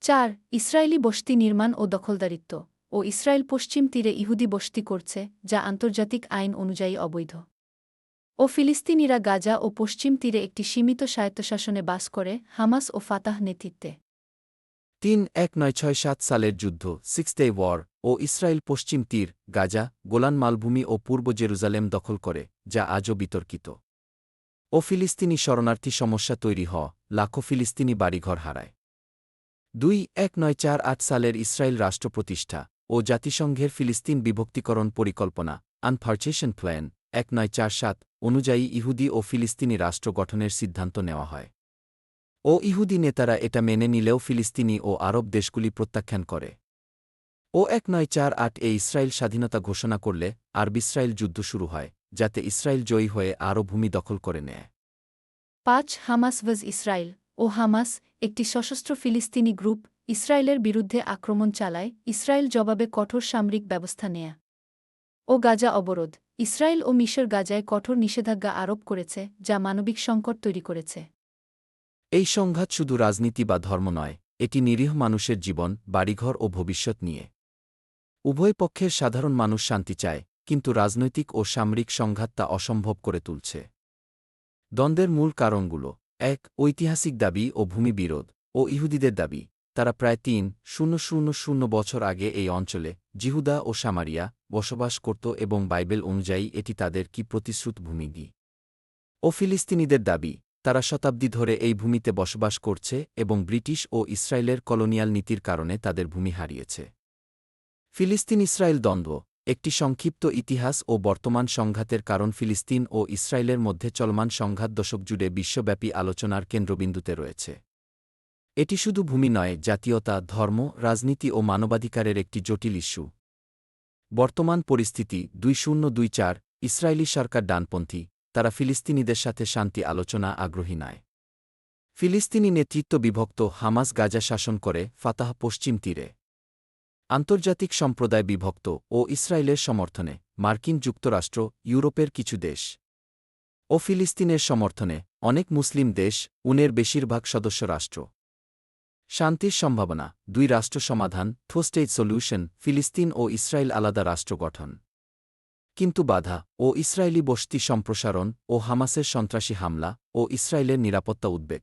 ৪. Israeli বসতি নির্মাণ ও দখলদারিত্ব ও Israel পশ্চিম তীরে ইহুদি বসতি করছে, যা আন্তর্জাতিক আইন অনুযায়ী অবৈধ। ও ফিলিস্তিনিরা গাজা ও পশ্চিম তীরে একটি সীমিত স্বায়ত্তশাসনে বাস করে, হামাস ও ফাতাহ নেতৃত্বে। ৩-১৯৬৭ সালের যুদ্ধ সিক্স ডে ওয়ার ও ইসরায়েল পশ্চিম তীর, গাজা, গোলান মালভূমি ও পূর্ব জেরুজালেম দখল করে, যা আজও বিতর্কিত। ও ফিলিস্তিনি শরণার্থী সমস্যা তৈরি হওয়া, লাখো ফিলিস্তিনি বাড়িঘর হারায়। ২-১৯৪৮ সালের ইসরায়েল রাষ্ট্র প্রতিষ্ঠা ও জাতিসংঘের ফিলিস্তিন বিভক্তিকরণ পরিকল্পনা আনপার্টিশন প্ল্যান ১৯৪৭ অনুযায়ী ইহুদি ও ফিলিস্তিনি রাষ্ট্র গঠনের সিদ্ধান্ত নেওয়া হয়। ও ইহুদি নেতারা এটা মেনে নিলেও ফিলিস্তিনি ও আরব দেশগুলি প্রত্যাখ্যান করে। ও ১৯৪৮ ইসরায়েল স্বাধীনতা ঘোষণা করলে আরব-ইসরায়েল যুদ্ধ শুরু হয়, যাতে ইসরায়েল জয়ী হয়ে আরও ভূমি দখল করে নেয়। ৫. হামাস ভার্স ইসরায়েল ও হামাস, একটি সশস্ত্র ফিলিস্তিনি গ্রুপ, ইসরায়েলের বিরুদ্ধে আক্রমণ চালায়, ইসরায়েল জবাবে কঠোর সামরিক ব্যবস্থা নেয়। ও গাজা অবরোধ, ইসরায়েল ও মিশর গাজায় কঠোর নিষেধাজ্ঞা আরোপ করেছে, যা মানবিক সংকট তৈরি করেছে। এই সংঘাত শুধু রাজনীতি বা ধর্ম নয়, এটি নিরীহ মানুষের জীবন, বাড়িঘর ও ভবিষ্যৎ নিয়ে। উভয় পক্ষের সাধারণ মানুষ শান্তি চায়, কিন্তু রাজনৈতিক ও সামরিক সংঘাত তা অসম্ভব করে তুলছে। দ্বন্দ্বের মূল কারণগুলো: ১. ঐতিহাসিক দাবি ও ভূমি বিরোধ ও ইহুদিদের দাবি, তারা প্রায় ৩,০০০ বছর আগে এই অঞ্চলে, জিহুদা ও সামারিয়া, বসবাস করত এবং বাইবেল অনুযায়ী এটি তাদের কি প্রতিশ্রুত ভূমি। ও ফিলিস্তিনিদের দাবি, তারা শতাব্দী ধরে এই ভূমিতে বসবাস করছে এবং ব্রিটিশ ও ইসরায়েলের কলোনিয়াল নীতির কারণে তাদের ভূমি হারিয়েছে। ফিলিস্তিন-ইসরায়েল দ্বন্দ্ব, একটি সংক্ষিপ্ত ইতিহাস ও বর্তমান সংঘাতের কারণ ফিলিস্তিন ও ইসরায়েলের মধ্যে চলমান সংঘাত দশক জুড়ে বিশ্বব্যাপী আলোচনার কেন্দ্রবিন্দুতে রয়েছে। এটি শুধু ভূমি নয়, জাতীয়তা, ধর্ম, রাজনীতি ও মানবাধিকারের একটি জটিল ইস্যু। বর্তমান পরিস্থিতি: ২০২৪ ইসরায়েলি সরকার ডানপন্থী, তারা ফিলিস্তিনিদের সাথে শান্তি আলোচনা আগ্রহী নয়। ফিলিস্তিনি নেতৃত্ব বিভক্ত, হামাস গাজা শাসন করে, ফাতাহ পশ্চিম তীরে। আন্তর্জাতিক সম্প্রদায় বিভক্ত ও ইসরায়েলের সমর্থনে মার্কিন যুক্তরাষ্ট্র, ইউরোপের কিছু দেশ। ও ফিলিস্তিনের সমর্থনে অনেক মুসলিম দেশ, উনের বেশিরভাগ সদস্য রাষ্ট্র। শান্তির সম্ভাবনা: দুই রাষ্ট্র সমাধান, টু স্টেট সলিউশন, ফিলিস্তিন ও ইসরায়েল আলাদা রাষ্ট্র গঠন। কিন্তু বাধা: ও ইসরায়েলি বসতি সম্প্রসারণ ও হামাসের সন্ত্রাসী হামলা ও ইসরায়েলের নিরাপত্তা উদ্বেগ।